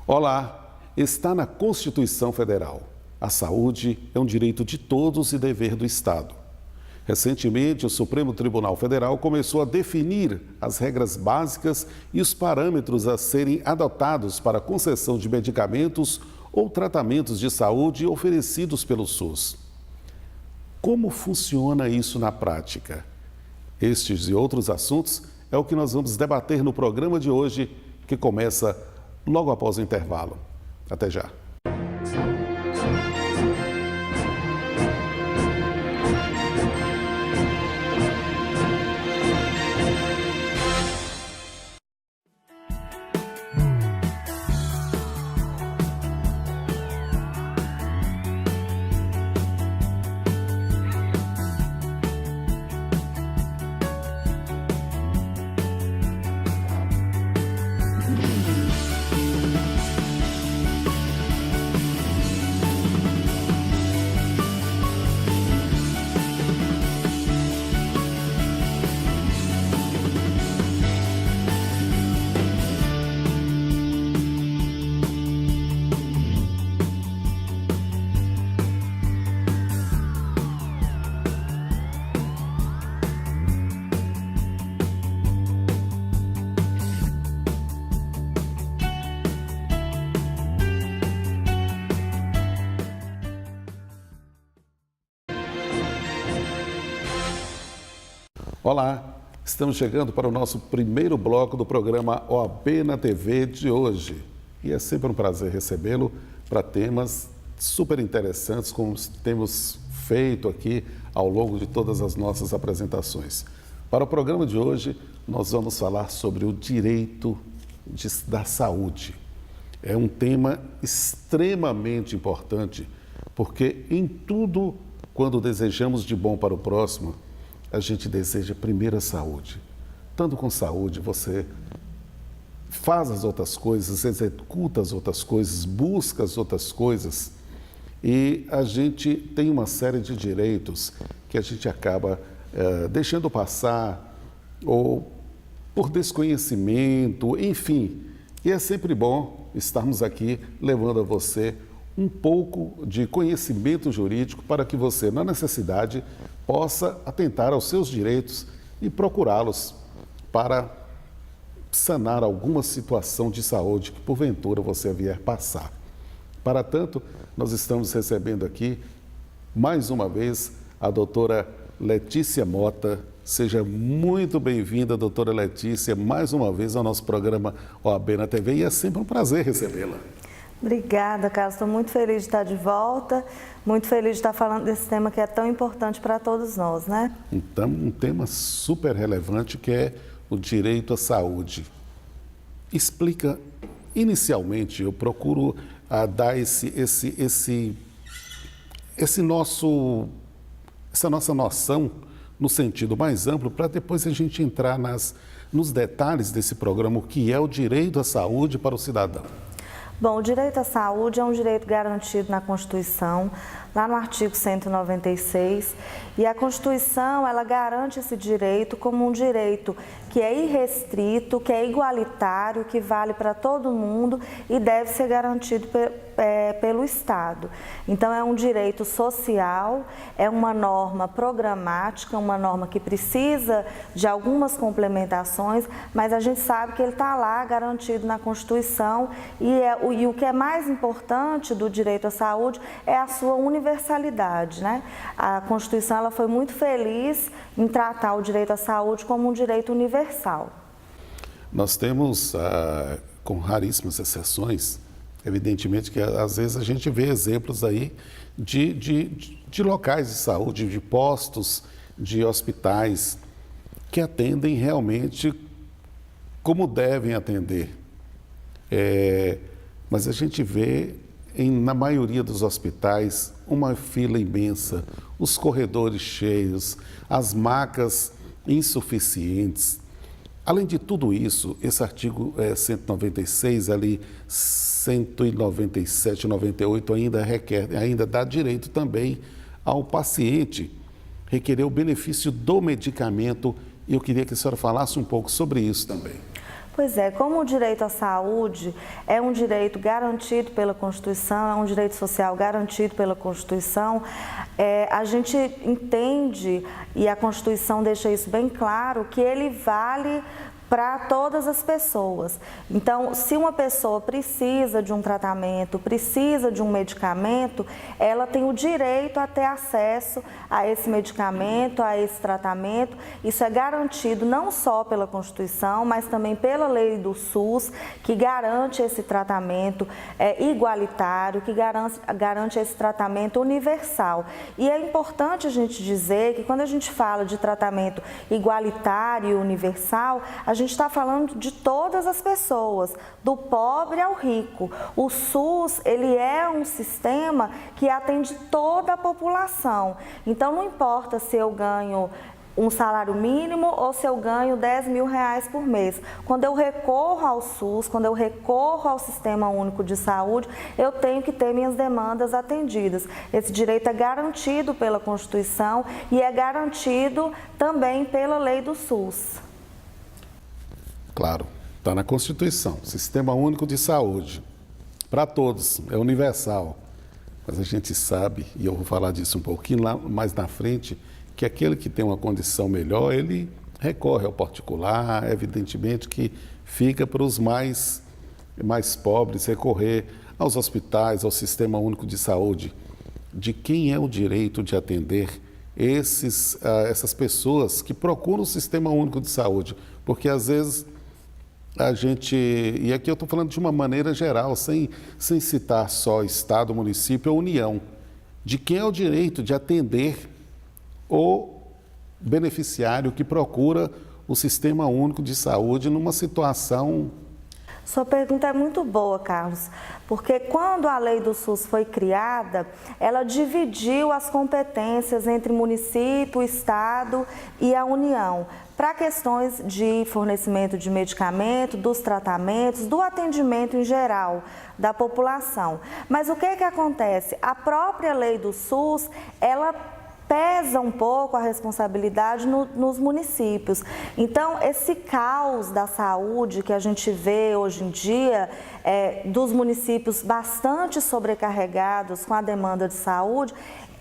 Olá, está na Constituição Federal. A saúde é um direito de todos e dever do Estado. Recentemente, o Supremo Tribunal Federal começou a definir as regras básicas e os parâmetros a serem adotados para a concessão de medicamentos ou tratamentos de saúde oferecidos pelo SUS. Como funciona isso na prática? Estes e outros assuntos é o que nós vamos debater no programa de hoje, que começa logo após o intervalo. Até já. Olá, estamos chegando para o nosso primeiro bloco do programa OAB na TV de hoje. E é sempre um prazer recebê-lo para temas super interessantes, como temos feito aqui ao longo de todas as nossas apresentações. Para o programa de hoje, nós vamos falar sobre o direito da saúde. É um tema extremamente importante, porque em tudo, quando desejamos de bom para o próximo, a gente deseja primeiro a saúde. Tanto com saúde, você faz as outras coisas, executa as outras coisas, busca as outras coisas. E a gente tem uma série de direitos que a gente acaba deixando passar, ou por desconhecimento, enfim. E é sempre bom estarmos aqui levando a você um pouco de conhecimento jurídico para que você, na necessidade, possa atentar aos seus direitos e procurá-los para sanar alguma situação de saúde que, porventura, você vier passar. Para tanto, nós estamos recebendo aqui, mais uma vez, a doutora Letícia Mota. Seja muito bem-vinda, doutora Letícia, mais uma vez ao nosso programa OAB na TV, e é sempre um prazer recebê-la. Obrigada, Carlos. Estou muito feliz de estar de volta, muito feliz de estar falando desse tema que é tão importante para todos nós, né? Então, um tema super relevante que é o direito à saúde. Explica, inicialmente, eu procuro dar essa nossa noção no sentido mais amplo, para depois a gente entrar nos detalhes desse programa, o que é o direito à saúde para o cidadão. Bom, o direito à saúde é um direito garantido na Constituição, lá no artigo 196, e a Constituição, ela garante esse direito como um direito que é irrestrito, que é igualitário, que vale para todo mundo e deve ser garantido pelo Estado. Então, é um direito social, é uma norma programática, uma norma que precisa de algumas complementações, mas a gente sabe que ele está lá garantido na Constituição e o que é mais importante do direito à saúde é a sua universalidade, né? A Constituição ela foi muito feliz em tratar o direito à saúde como um direito universal. Nós temos, com raríssimas exceções, evidentemente que às vezes a gente vê exemplos aí de locais de saúde, de postos, de hospitais, que atendem realmente como devem atender. Mas a gente vê, na maioria dos hospitais, uma fila imensa, os corredores cheios, as macas insuficientes. Além de tudo isso, esse artigo 196, ali 197, 98, ainda dá direito também ao paciente requerer o benefício do medicamento, e eu queria que a senhora falasse um pouco sobre isso também. Pois é, como o direito à saúde é um direito garantido pela Constituição, é um direito social garantido pela Constituição, a gente entende, e a Constituição deixa isso bem claro, que ele vale para todas as pessoas. Então, se uma pessoa precisa de um tratamento, precisa de um medicamento, ela tem o direito a ter acesso a esse medicamento, a esse tratamento. Isso é garantido não só pela Constituição, mas também pela lei do SUS, que garante esse tratamento igualitário, que garante esse tratamento universal. E é importante a gente dizer que quando a gente fala de tratamento igualitário e universal, a gente está falando de todas as pessoas, do pobre ao rico. O SUS, ele é um sistema que atende toda a população. Então, não importa se eu ganho um salário mínimo ou se eu ganho 10 mil reais por mês. Quando eu recorro ao SUS, quando eu recorro ao Sistema Único de Saúde, eu tenho que ter minhas demandas atendidas. Esse direito é garantido pela Constituição e é garantido também pela lei do SUS. Claro, está na Constituição, Sistema Único de Saúde, para todos, é universal. Mas a gente sabe, e eu vou falar disso um pouquinho lá mais na frente, que aquele que tem uma condição melhor, ele recorre ao particular, evidentemente que fica para os mais pobres recorrer aos hospitais, ao Sistema Único de Saúde. De quem é o direito de atender essas pessoas que procuram o Sistema Único de Saúde? Porque às vezes a gente, e aqui eu estou falando de uma maneira geral, sem citar só Estado, município ou União, de quem é o direito de atender o beneficiário que procura o Sistema Único de Saúde numa situação... Sua pergunta é muito boa, Carlos, porque quando a lei do SUS foi criada, ela dividiu as competências entre município, Estado e a União, para questões de fornecimento de medicamento, dos tratamentos, do atendimento em geral da população. Mas o que acontece? A própria lei do SUS, ela pesa um pouco a responsabilidade nos municípios. Então, esse caos da saúde que a gente vê hoje em dia, dos municípios bastante sobrecarregados com a demanda de saúde,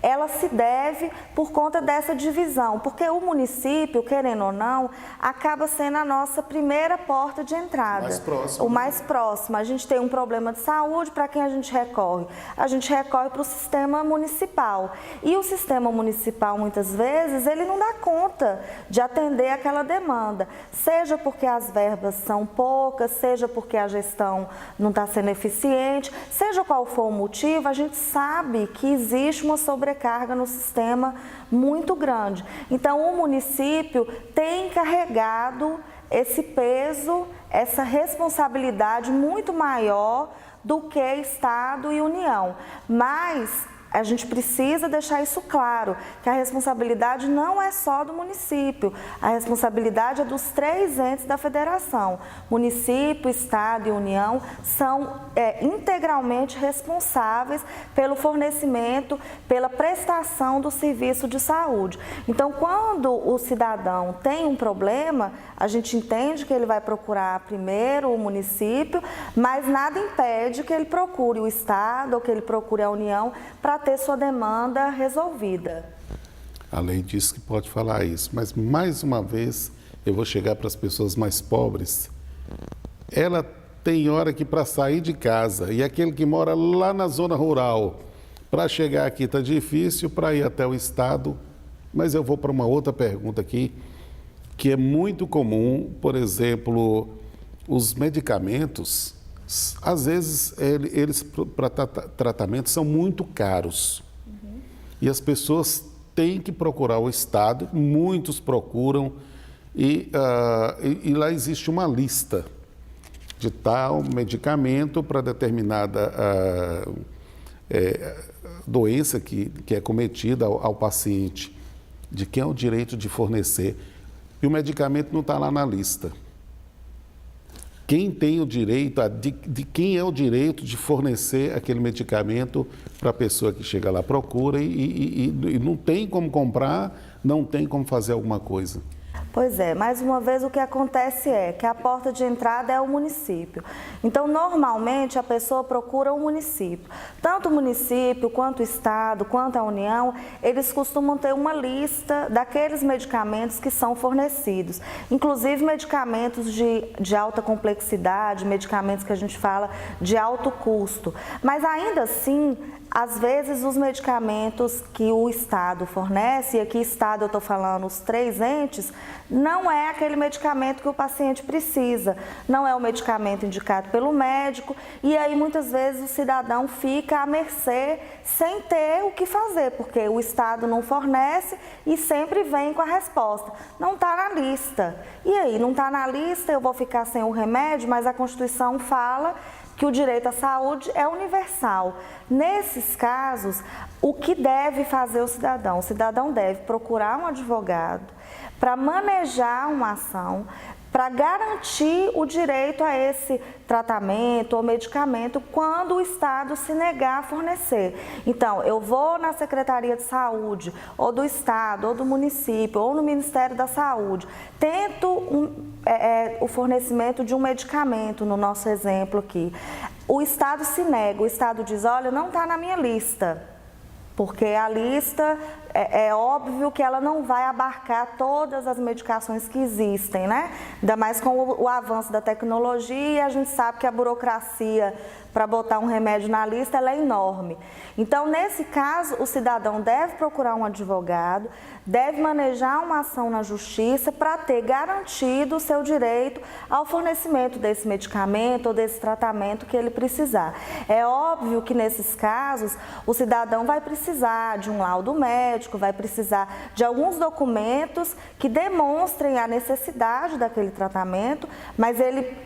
ela se deve por conta dessa divisão, porque o município, querendo ou não, acaba sendo a nossa primeira porta de entrada. Mais próximo. O mais próximo. A gente tem um problema de saúde, para quem a gente recorre? A gente recorre para o sistema municipal. E o sistema municipal, muitas vezes, ele não dá conta de atender aquela demanda, seja porque as verbas são poucas, seja porque a gestão não está sendo eficiente, seja qual for o motivo, a gente sabe que existe uma sobrecarga no sistema muito grande. Então, o município tem carregado esse peso, essa responsabilidade muito maior do que Estado e União. Mas a gente precisa deixar isso claro, que a responsabilidade não é só do município, a responsabilidade é dos 3 entes da federação. Município, Estado e União são integralmente responsáveis pelo fornecimento, pela prestação do serviço de saúde. Então, quando o cidadão tem um problema, a gente entende que ele vai procurar primeiro o município, mas nada impede que ele procure o Estado ou que ele procure a União para ter sua demanda resolvida. A lei diz que pode falar isso, mas mais uma vez eu vou chegar para as pessoas mais pobres. Ela tem hora que para sair de casa, e aquele que mora lá na zona rural, para chegar aqui está difícil, para ir até o Estado. Mas eu vou para uma outra pergunta aqui, que é muito comum, por exemplo, os medicamentos. Às vezes, eles para tratamento são muito caros. E as pessoas têm que procurar o Estado, muitos procuram, e lá existe uma lista de tal medicamento para determinada doença que é cometida ao paciente, de quem é o direito de fornecer. E o medicamento não está lá na lista. Quem tem o direito, de quem é o direito de fornecer aquele medicamento para a pessoa que chega lá, procura e não tem como comprar, não tem como fazer alguma coisa. Pois é, mais uma vez o que acontece é que a porta de entrada é o município. Então, normalmente, a pessoa procura o município. Tanto o município, quanto o Estado, quanto a União, eles costumam ter uma lista daqueles medicamentos que são fornecidos. Inclusive, medicamentos de alta complexidade, medicamentos que a gente fala de alto custo. Mas, ainda assim, às vezes, os medicamentos que o Estado fornece, e aqui Estado eu estou falando os 3 entes, não é aquele medicamento que o paciente precisa, não é o medicamento indicado pelo médico, e aí muitas vezes o cidadão fica à mercê sem ter o que fazer, porque o Estado não fornece e sempre vem com a resposta, não está na lista. E aí, não está na lista, eu vou ficar sem o remédio, mas a Constituição fala que o direito à saúde é universal. Nesses casos, o que deve fazer o cidadão? O cidadão deve procurar um advogado para manejar uma ação, para garantir o direito a esse tratamento ou medicamento quando o Estado se negar a fornecer. Então, eu vou na Secretaria de Saúde, ou do Estado, ou do município, ou no Ministério da Saúde, tento o fornecimento de um medicamento, no nosso exemplo aqui. O Estado se nega, o Estado diz, olha, não está na minha lista. Porque a lista, é óbvio que ela não vai abarcar todas as medicações que existem, né? Ainda mais com o avanço da tecnologia, a gente sabe que a burocracia para botar um remédio na lista ela é enorme. Então, nesse caso, o cidadão deve procurar um advogado, deve manejar uma ação na justiça para ter garantido o seu direito ao fornecimento desse medicamento ou desse tratamento que ele precisar. É óbvio que nesses casos o cidadão vai precisar de um laudo médico, vai precisar de alguns documentos que demonstrem a necessidade daquele tratamento, mas ele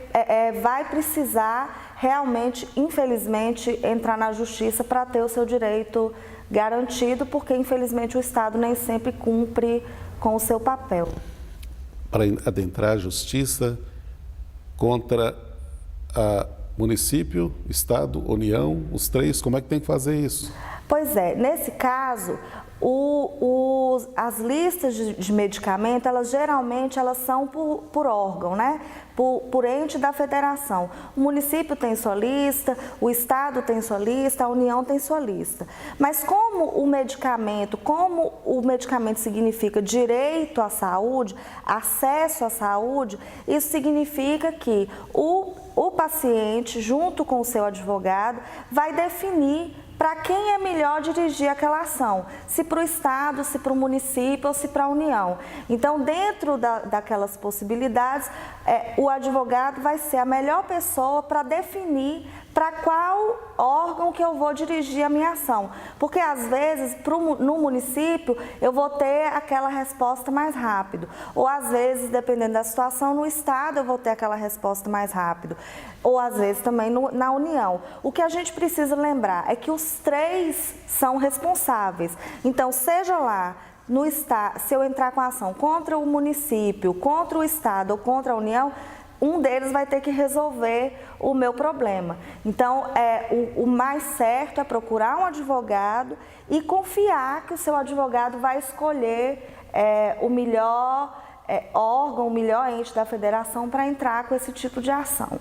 vai precisar realmente, infelizmente, entrar na justiça para ter o seu direito garantido, porque infelizmente o Estado nem sempre cumpre com o seu papel. Para adentrar a justiça contra a município, Estado, União, os 3, como é que tem que fazer isso? Pois é, nesse caso, as listas de medicamento, elas geralmente são por órgão, né? Por ente da federação. O município tem sua lista, o Estado tem sua lista, a União tem sua lista. Mas como o medicamento significa direito à saúde, acesso à saúde, isso significa que o paciente, junto com o seu advogado, vai definir para quem é melhor dirigir aquela ação, se para o Estado, se para o município ou se para a União. Então, dentro daquelas possibilidades, o advogado vai ser a melhor pessoa para definir para qual órgão que eu vou dirigir a minha ação. Porque, às vezes, no município, eu vou ter aquela resposta mais rápido. Ou, às vezes, dependendo da situação, no Estado eu vou ter aquela resposta mais rápido. Ou, às vezes, também na União. O que a gente precisa lembrar é que os 3 são responsáveis. Então, seja lá no Estado, se eu entrar com a ação contra o município, contra o Estado ou contra a União, um deles vai ter que resolver o meu problema. Então, o mais certo é procurar um advogado e confiar que o seu advogado vai escolher o melhor órgão, o melhor ente da federação para entrar com esse tipo de ação.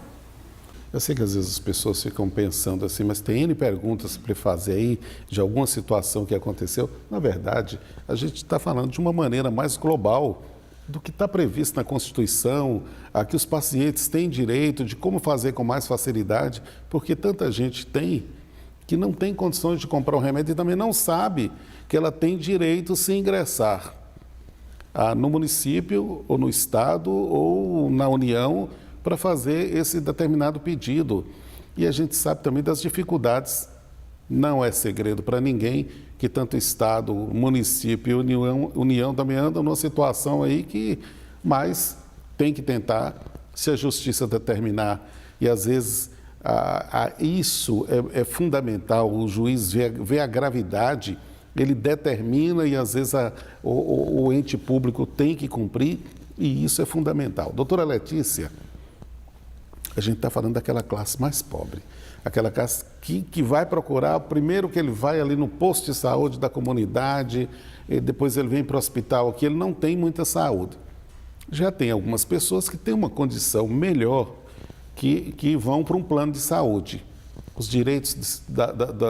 Eu sei que às vezes as pessoas ficam pensando assim, mas tem N perguntas para fazer aí de alguma situação que aconteceu. Na verdade, a gente está falando de uma maneira mais global do que está previsto na Constituição, a que os pacientes têm direito, de como fazer com mais facilidade, porque tanta gente tem que não tem condições de comprar um remédio e também não sabe que ela tem direito se ingressar no município, ou no Estado, ou na União, para fazer esse determinado pedido. E a gente sabe também das dificuldades, não é segredo para ninguém, que tanto Estado, município e União também andam numa situação aí que mais tem que tentar, se a justiça determinar. E às vezes isso é fundamental, o juiz vê a gravidade, ele determina e às vezes o ente público tem que cumprir, e isso é fundamental. Doutora Letícia, a gente está falando daquela classe mais pobre, aquela classe que vai procurar, primeiro que ele vai ali no posto de saúde da comunidade, e depois ele vem para o hospital aqui, ele não tem muita saúde. já tem algumas pessoas que têm uma condição melhor que vão para um plano de saúde. Os direitos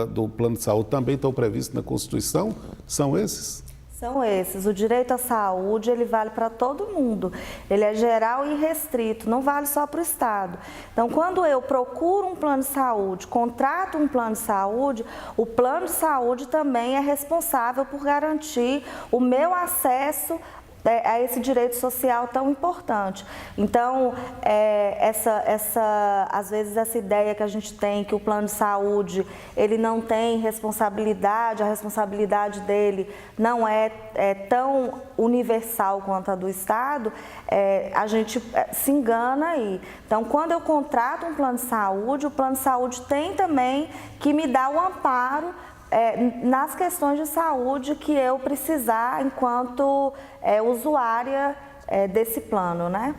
do plano de saúde também estão previstos na Constituição? São esses? São esses. O direito à saúde, ele vale para todo mundo. Ele é geral e restrito, não vale só para o Estado. Então, quando eu procuro um plano de saúde, contrato um plano de saúde, o plano de saúde também é responsável por garantir o meu acesso a esse direito social tão importante. Então, às vezes essa ideia que a gente tem que o plano de saúde, ele não tem responsabilidade, a responsabilidade dele não é tão universal quanto a do Estado, a gente se engana aí. Então, quando eu contrato um plano de saúde, o plano de saúde tem também que me dar o amparo nas questões de saúde que eu precisar enquanto usuária desse plano, né?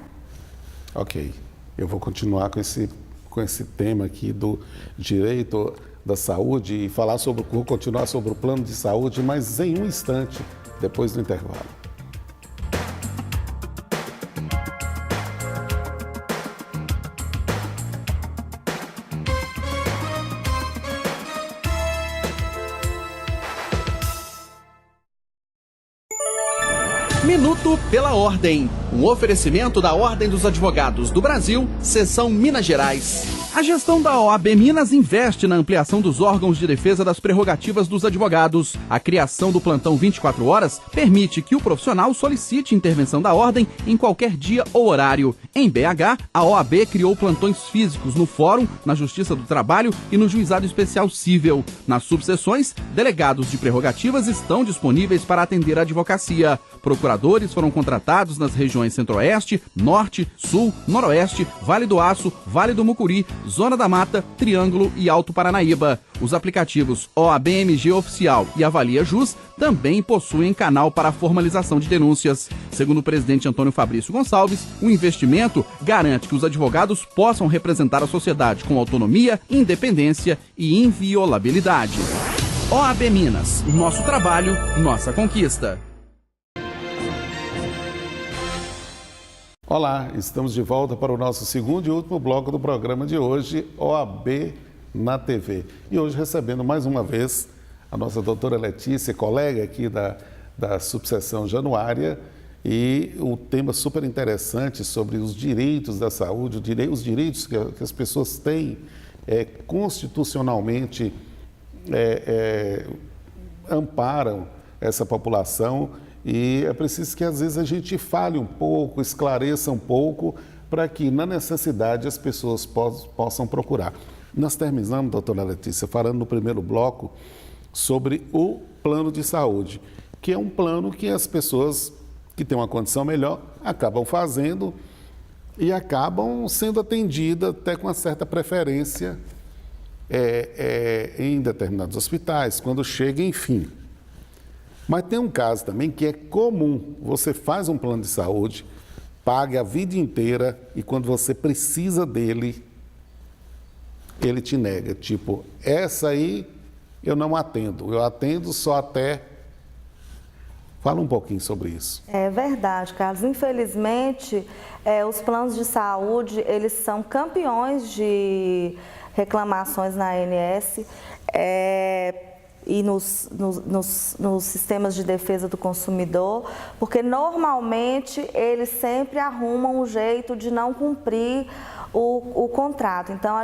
Ok, eu vou continuar com esse tema aqui do direito da saúde e vou continuar sobre o plano de saúde, mas em um instante, depois do intervalo. Minuto pela Ordem. Um oferecimento da Ordem dos Advogados do Brasil, Seção Minas Gerais. A gestão da OAB Minas investe na ampliação dos órgãos de defesa das prerrogativas dos advogados. A criação do plantão 24 horas permite que o profissional solicite intervenção da Ordem em qualquer dia ou horário. Em BH, a OAB criou plantões físicos no Fórum, na Justiça do Trabalho e no Juizado Especial Cível. Nas subseções, delegados de prerrogativas estão disponíveis para atender a advocacia. Procuradores foram contratados nas regiões Centro-Oeste, Norte, Sul, Noroeste, Vale do Aço, Vale do Mucuri, Zona da Mata, Triângulo e Alto Paranaíba. Os aplicativos OABMG Oficial e Avalia Jus também possuem canal para a formalização de denúncias. Segundo o presidente Antônio Fabrício Gonçalves, o investimento garante que os advogados possam representar a sociedade com autonomia, independência e inviolabilidade. OAB Minas, nosso trabalho, nossa conquista. Olá, estamos de volta para o nosso segundo e último bloco do programa de hoje, OAB na TV. E hoje recebendo mais uma vez a nossa doutora Letícia, colega aqui da subseção Januária, e o tema super interessante sobre os direitos da saúde, os direitos que as pessoas têm constitucionalmente amparam essa população. E é preciso que, às vezes, a gente fale um pouco, esclareça um pouco, para que, na necessidade, as pessoas possam procurar. Nós terminamos, doutora Letícia, falando no primeiro bloco sobre o plano de saúde, que é um plano que as pessoas que têm uma condição melhor acabam fazendo e acabam sendo atendidas até com uma certa preferência em determinados hospitais, quando chega, enfim. Mas tem um caso também que é comum. Você faz um plano de saúde, paga a vida inteira e quando você precisa dele, ele te nega. Tipo, essa aí eu não atendo, eu atendo só até... Fala um pouquinho sobre isso. É verdade, Carlos. Infelizmente, os planos de saúde, eles são campeões de reclamações na ANS. E nos sistemas de defesa do consumidor, porque normalmente eles sempre arrumam um jeito de não cumprir o contrato. Então,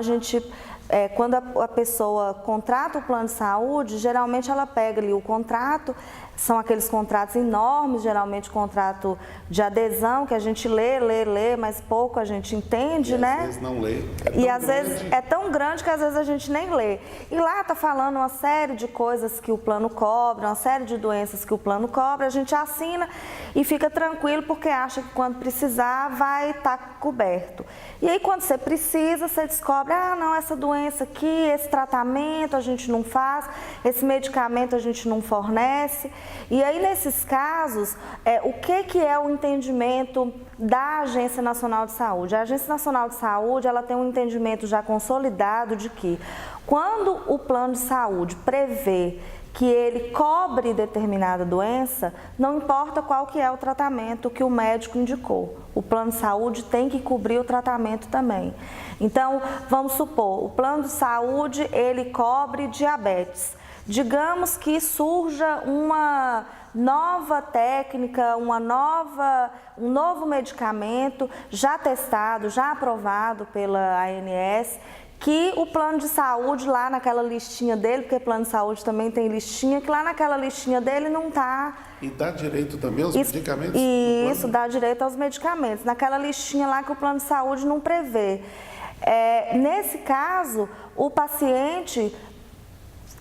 quando a pessoa contrata o plano de saúde, geralmente ela pega ali o contrato, são aqueles contratos enormes, geralmente contrato de adesão, que a gente lê, mas pouco a gente entende, né? Às vezes não lê. E às vezes é tão grande que às vezes a gente nem lê. E lá está falando uma série de coisas que o plano cobra, uma série de doenças que o plano cobra, a gente assina e fica tranquilo porque acha que quando precisar vai estar coberto. E aí quando você precisa, você descobre, não, essa doença aqui, esse tratamento a gente não faz, esse medicamento a gente não fornece. E aí, nesses casos, o que é o entendimento da Agência Nacional de Saúde? A Agência Nacional de Saúde, ela tem um entendimento já consolidado de que quando o plano de saúde prevê que ele cobre determinada doença, não importa qual que é o tratamento que o médico indicou. O plano de saúde tem que cobrir o tratamento também. Então, vamos supor, o plano de saúde, ele cobre diabetes. Digamos que surja uma nova técnica, um novo medicamento já testado, já aprovado pela ANS, que o plano de saúde lá naquela listinha dele, porque plano de saúde também tem listinha, que lá naquela listinha dele não está... E dá direito também aos medicamentos? Isso, dá direito aos medicamentos, naquela listinha lá que o plano de saúde não prevê. Nesse caso, o paciente...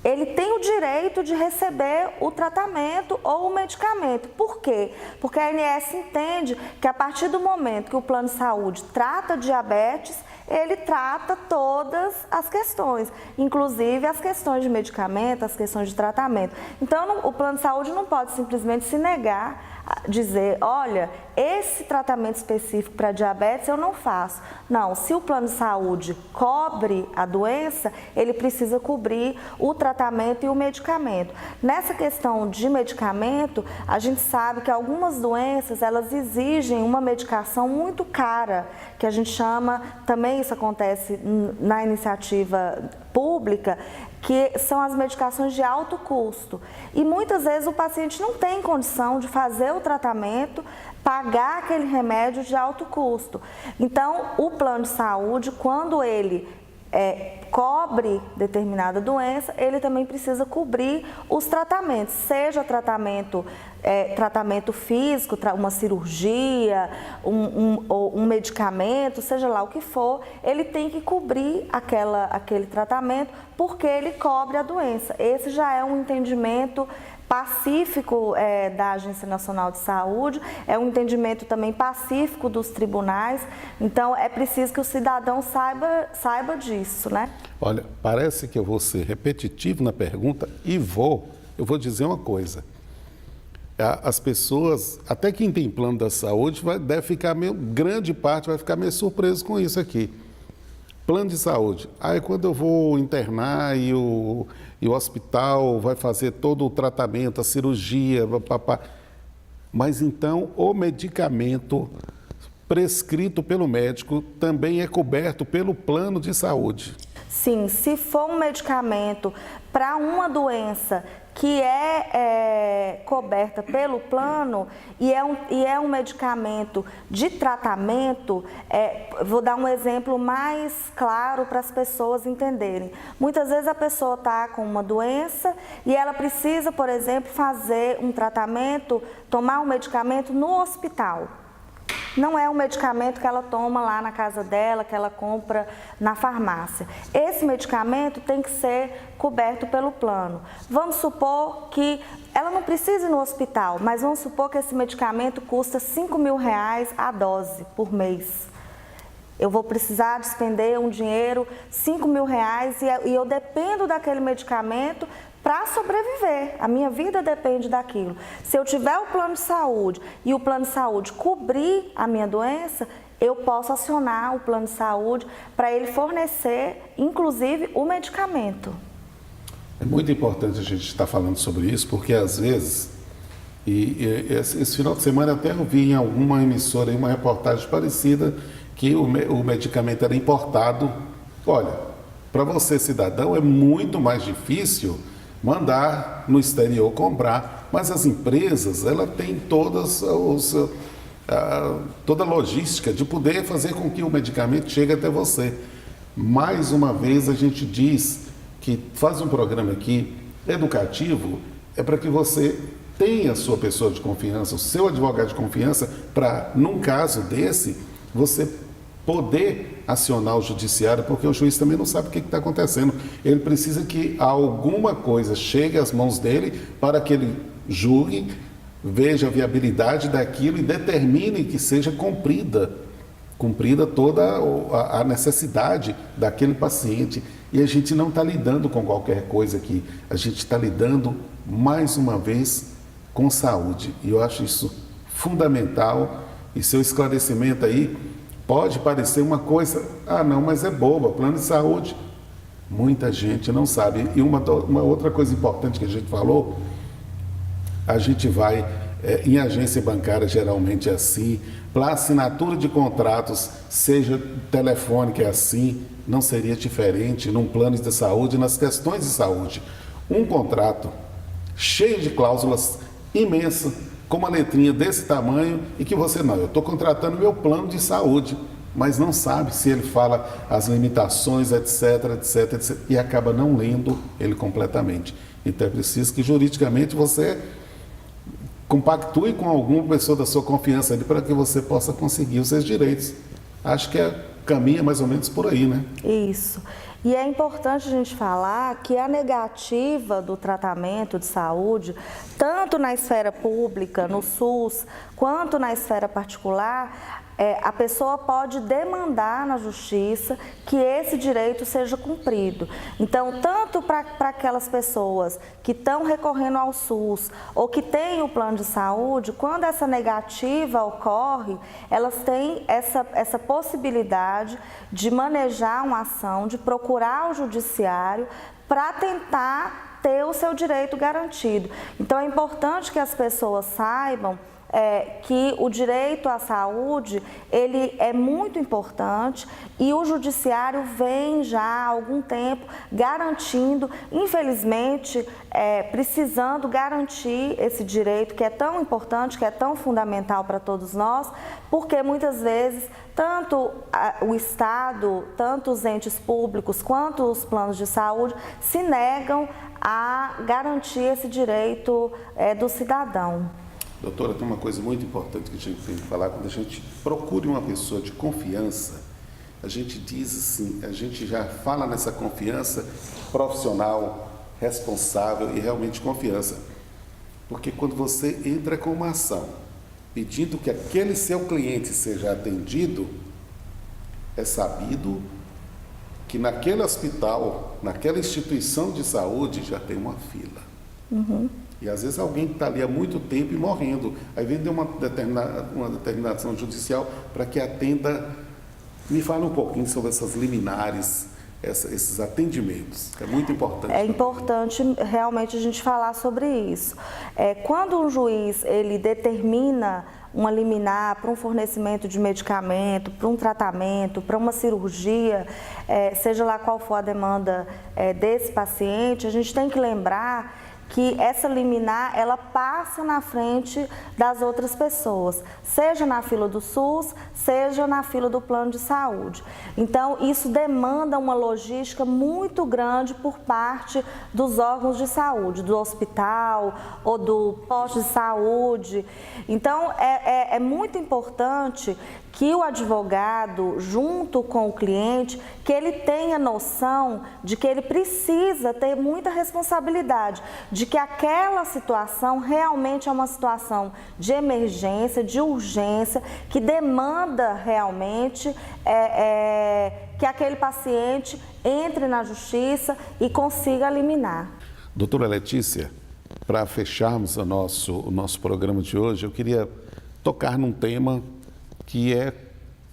ele tem o direito de receber o tratamento ou o medicamento. Por quê? Porque a ANS entende que a partir do momento que o plano de saúde trata diabetes, ele trata todas as questões, inclusive as questões de medicamento, as questões de tratamento. Então, o plano de saúde não pode simplesmente se negar a dizer, olha, esse tratamento específico para diabetes eu não faço. Não, se o plano de saúde cobre a doença, ele precisa cobrir o tratamento e o medicamento. Nessa questão de medicamento, a gente sabe que algumas doenças, elas exigem uma medicação muito cara, que a gente chama, também isso acontece na iniciativa pública, que são as medicações de alto custo. E muitas vezes o paciente não tem condição de fazer o tratamento, pagar aquele remédio de alto custo. Então, o plano de saúde, quando ele cobre determinada doença, ele também precisa cobrir os tratamentos, seja tratamento físico, uma cirurgia, um medicamento, seja lá o que for, ele tem que cobrir aquele tratamento porque ele cobre a doença. Esse já é um entendimento pacífico da Agência Nacional de Saúde, é um entendimento também pacífico dos tribunais, então é preciso que o cidadão saiba disso, né? Olha, parece que eu vou ser repetitivo na pergunta e eu vou dizer uma coisa. As pessoas, até quem tem plano da saúde, deve ficar grande parte vai ficar meio surpreso com isso aqui. Plano de saúde. Aí quando eu vou internar e o hospital vai fazer todo o tratamento, a cirurgia, papá. Mas então o medicamento prescrito pelo médico também é coberto pelo plano de saúde. Sim, se for um medicamento para uma doença que é coberta pelo plano e é um medicamento de tratamento, vou dar um exemplo mais claro para as pessoas entenderem. Muitas vezes a pessoa está com uma doença e ela precisa, por exemplo, fazer um tratamento, tomar um medicamento no hospital. Não é um medicamento que ela toma lá na casa dela, que ela compra na farmácia. Esse medicamento tem que ser coberto pelo plano. Vamos supor que ela não precisa ir no hospital, mas vamos supor que esse medicamento custa R$5.000 a dose por mês. Eu vou precisar despender um dinheiro, R$5.000, e eu dependo daquele medicamento para sobreviver. A minha vida depende daquilo. Se eu tiver o plano de saúde e o plano de saúde cobrir a minha doença, eu posso acionar o plano de saúde para ele fornecer, inclusive, o medicamento. É muito importante a gente estar falando sobre isso, porque às vezes, esse final de semana até eu vi em alguma emissora, em uma reportagem parecida, que o medicamento era importado. Olha, para você, cidadão, é muito mais difícil mandar no exterior comprar, mas as empresas, ela tem toda a logística de poder fazer com que o medicamento chegue até você. Mais uma vez a gente diz que faz um programa aqui educativo, é para que você tenha a sua pessoa de confiança, o seu advogado de confiança, para, num caso desse, você poder acionar o judiciário, porque o juiz também não sabe o que está acontecendo. Ele precisa que alguma coisa chegue às mãos dele para que ele julgue, veja a viabilidade daquilo e determine que seja cumprida toda a necessidade daquele paciente. E a gente não está lidando com qualquer coisa aqui, a gente está lidando, mais uma vez, com saúde. E eu acho isso fundamental, e seu esclarecimento aí pode parecer uma coisa, não, mas é boba, plano de saúde. Muita gente não sabe. E uma outra coisa importante que a gente falou, a gente vai em agência bancária, geralmente é assim, para assinatura de contratos, seja telefônica, é assim, não seria diferente num plano de saúde, nas questões de saúde. Um contrato cheio de cláusulas imensa, com uma letrinha desse tamanho e que você, não, eu estou contratando meu plano de saúde, mas não sabe se ele fala as limitações, etc, etc, etc, e acaba não lendo ele completamente. Então é preciso que juridicamente você compactue com alguma pessoa da sua confiança ali para que você possa conseguir os seus direitos. Acho que caminha mais ou menos por aí, né? Isso. E é importante a gente falar que a negativa do tratamento de saúde, tanto na esfera pública, no SUS, quanto na esfera particular, a pessoa pode demandar na justiça que esse direito seja cumprido. Então, tanto para aquelas pessoas que estão recorrendo ao SUS ou que têm o plano de saúde, quando essa negativa ocorre, elas têm essa possibilidade de manejar uma ação, de procurar o judiciário para tentar ter o seu direito garantido. Então, é importante que as pessoas saibam que o direito à saúde, ele é muito importante e o judiciário vem já há algum tempo garantindo, infelizmente, precisando garantir esse direito que é tão importante, que é tão fundamental para todos nós, porque muitas vezes tanto o Estado, tanto os entes públicos quanto os planos de saúde se negam a garantir esse direito do cidadão. Doutora, tem uma coisa muito importante que a gente tem que falar. Quando a gente procura uma pessoa de confiança, a gente diz assim, a gente já fala nessa confiança profissional, responsável e realmente confiança. Porque quando você entra com uma ação pedindo que aquele seu cliente seja atendido, é sabido que naquele hospital, naquela instituição de saúde já tem uma fila. Uhum. E às vezes alguém que está ali há muito tempo e morrendo. Aí vem uma determinação judicial para que atenda. Me fala um pouquinho sobre essas liminares, esses atendimentos, que é muito importante. É importante realmente a gente falar sobre isso. Quando um juiz ele determina uma liminar para um fornecimento de medicamento, para um tratamento, para uma cirurgia, seja lá qual for a demanda desse paciente, a gente tem que lembrar que essa liminar, ela passa na frente das outras pessoas, seja na fila do SUS, seja na fila do plano de saúde. Então, isso demanda uma logística muito grande por parte dos órgãos de saúde, do hospital ou do posto de saúde. Então, é muito importante que o advogado, junto com o cliente, que ele tenha noção de que ele precisa ter muita responsabilidade, de que aquela situação realmente é uma situação de emergência, de urgência, que demanda realmente que aquele paciente entre na justiça e consiga liminar. Doutora Letícia, para fecharmos o nosso programa de hoje, eu queria tocar num tema que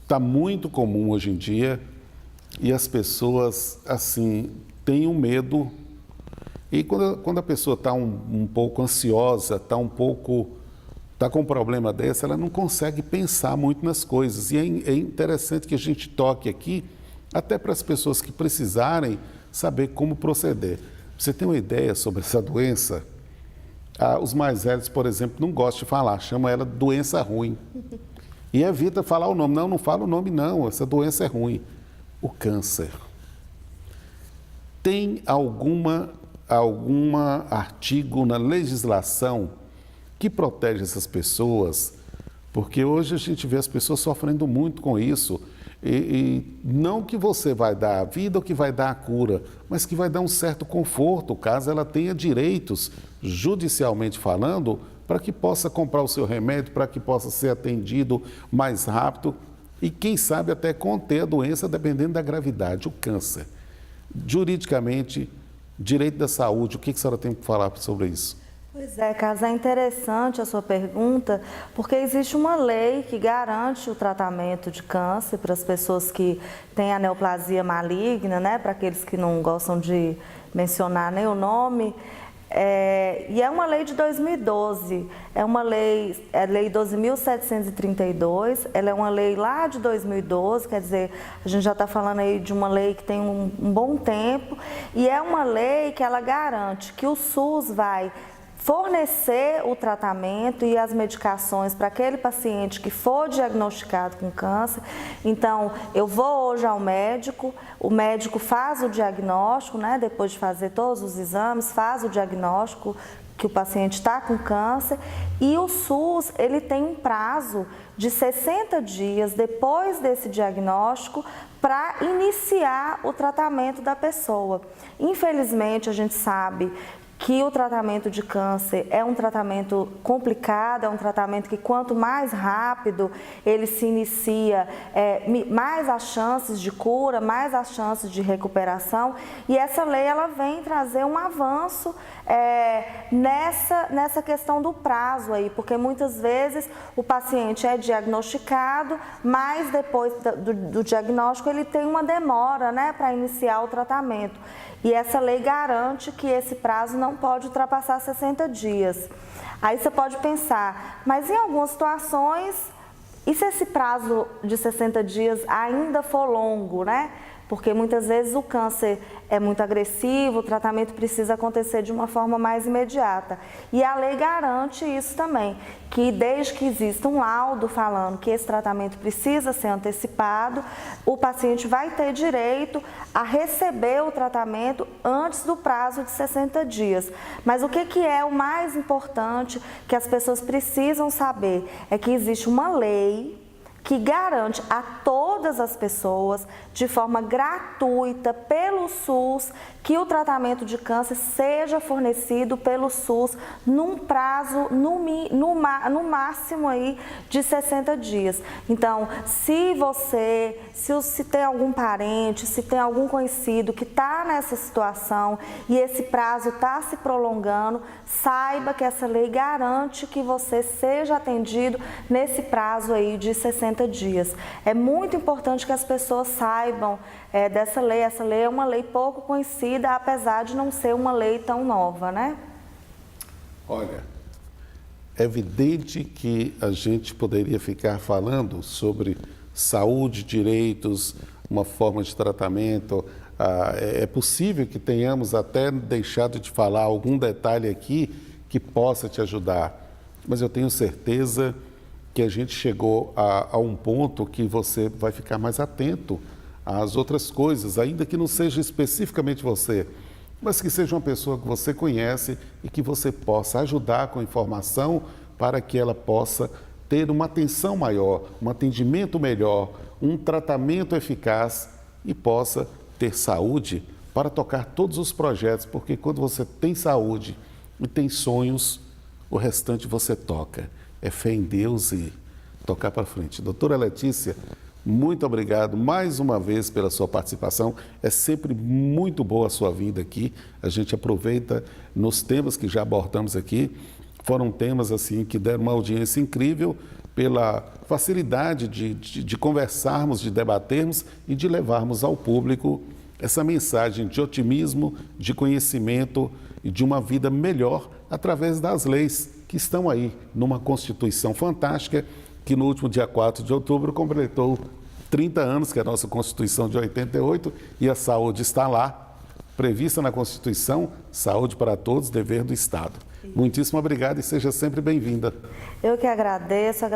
está muito comum hoje em dia e as pessoas, assim, têm um medo. E quando a pessoa está um pouco ansiosa, está com um problema desse, ela não consegue pensar muito nas coisas. E é interessante que a gente toque aqui, até para as pessoas que precisarem saber como proceder. Você tem uma ideia sobre essa doença? Os mais velhos, por exemplo, não gostam de falar, chama ela de doença ruim. E evita falar o nome. Não fala o nome não, essa doença é ruim. O câncer. Tem algum artigo na legislação que protege essas pessoas? Porque hoje a gente vê as pessoas sofrendo muito com isso. E não que você vai dar a vida ou que vai dar a cura, mas que vai dar um certo conforto, caso ela tenha direitos, judicialmente falando, para que possa comprar o seu remédio, para que possa ser atendido mais rápido e, quem sabe, até conter a doença, dependendo da gravidade, o câncer. Juridicamente, direito da saúde, o que a senhora tem para falar sobre isso? Pois é, Carlos, é interessante a sua pergunta, porque existe uma lei que garante o tratamento de câncer para as pessoas que têm a neoplasia maligna, né? Para aqueles que não gostam de mencionar nem o nome. E é uma lei de 2012, é a lei 12.732, ela é uma lei lá de 2012, quer dizer, a gente já está falando aí de uma lei que tem um bom tempo, e é uma lei que ela garante que o SUS vai fornecer o tratamento e as medicações para aquele paciente que for diagnosticado com câncer. Então, eu vou hoje ao médico, o médico faz o diagnóstico, né, depois de fazer todos os exames, faz o diagnóstico que o paciente está com câncer, e o SUS, ele tem um prazo de 60 dias depois desse diagnóstico para iniciar o tratamento da pessoa. Infelizmente, a gente sabe que o tratamento de câncer é um tratamento complicado, é um tratamento que quanto mais rápido ele se inicia, mais as chances de cura, mais as chances de recuperação, e essa lei ela vem trazer um avanço nessa questão do prazo aí, porque muitas vezes o paciente é diagnosticado, mas depois do diagnóstico ele tem uma demora, né, para iniciar o tratamento. E essa lei garante que esse prazo não pode ultrapassar 60 dias. Aí você pode pensar, mas em algumas situações, e se esse prazo de 60 dias ainda for longo, né? Porque muitas vezes o câncer é muito agressivo, o tratamento precisa acontecer de uma forma mais imediata. E a lei garante isso também, que desde que exista um laudo falando que esse tratamento precisa ser antecipado, o paciente vai ter direito a receber o tratamento antes do prazo de 60 dias. Mas o que é o mais importante que as pessoas precisam saber é que existe uma lei que garante a todas as pessoas, de forma gratuita, pelo SUS, que o tratamento de câncer seja fornecido pelo SUS num prazo, no máximo aí, de 60 dias. Então, se tem algum parente, se tem algum conhecido que está nessa situação e esse prazo está se prolongando, saiba que essa lei garante que você seja atendido nesse prazo aí de 60 dias. É muito importante que as pessoas saibam dessa lei. Essa lei é uma lei pouco conhecida, apesar de não ser uma lei tão nova, né? Olha, é evidente que a gente poderia ficar falando sobre saúde, direitos, uma forma de tratamento. É possível que tenhamos até deixado de falar algum detalhe aqui que possa te ajudar, mas eu tenho certeza que a gente chegou a um ponto que você vai ficar mais atento às outras coisas, ainda que não seja especificamente você, mas que seja uma pessoa que você conhece e que você possa ajudar com informação para que ela possa ter uma atenção maior, um atendimento melhor, um tratamento eficaz e possa ter saúde para tocar todos os projetos, porque quando você tem saúde e tem sonhos, o restante você toca. É fé em Deus e tocar para frente. Doutora Letícia, muito obrigado mais uma vez pela sua participação. É sempre muito boa a sua vinda aqui. A gente aproveita nos temas que já abordamos aqui. Foram temas assim que deram uma audiência incrível pela facilidade de conversarmos, de debatermos e de levarmos ao público essa mensagem de otimismo, de conhecimento e de uma vida melhor através das leis que estão aí numa Constituição fantástica que no último dia 4 de outubro completou 30 anos, que é a nossa Constituição de 88, e a saúde está lá, prevista na Constituição, saúde para todos, dever do Estado. Muitíssimo obrigado e seja sempre bem-vinda. Eu que agradeço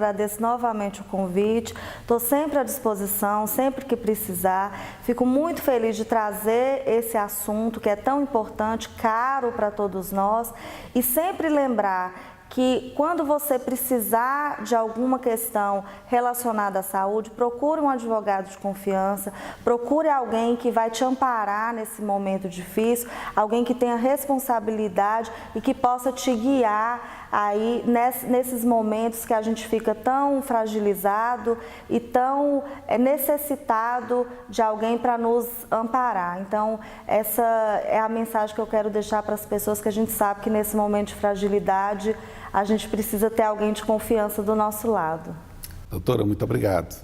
novamente o convite, estou sempre à disposição, sempre que precisar. Fico muito feliz de trazer esse assunto que é tão importante, caro para todos nós, e sempre lembrar que quando você precisar de alguma questão relacionada à saúde, procure um advogado de confiança, procure alguém que vai te amparar nesse momento difícil, alguém que tenha responsabilidade e que possa te guiar aí nesses momentos que a gente fica tão fragilizado e tão necessitado de alguém para nos amparar. Então, essa é a mensagem que eu quero deixar para as pessoas, que a gente sabe que nesse momento de fragilidade a gente precisa ter alguém de confiança do nosso lado. Doutora, muito obrigado.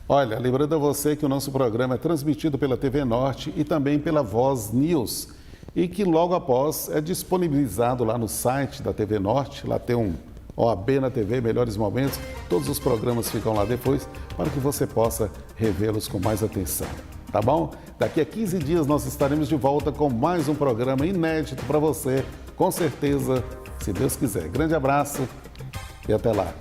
Olha, lembrando a você que o nosso programa é transmitido pela TV Norte e também pela Voz News, e que logo após é disponibilizado lá no site da TV Norte. Lá tem um OAB na TV, Melhores Momentos, todos os programas ficam lá depois para que você possa revê-los com mais atenção, tá bom? Daqui a 15 dias nós estaremos de volta com mais um programa inédito para você, com certeza, se Deus quiser. Grande abraço e até lá.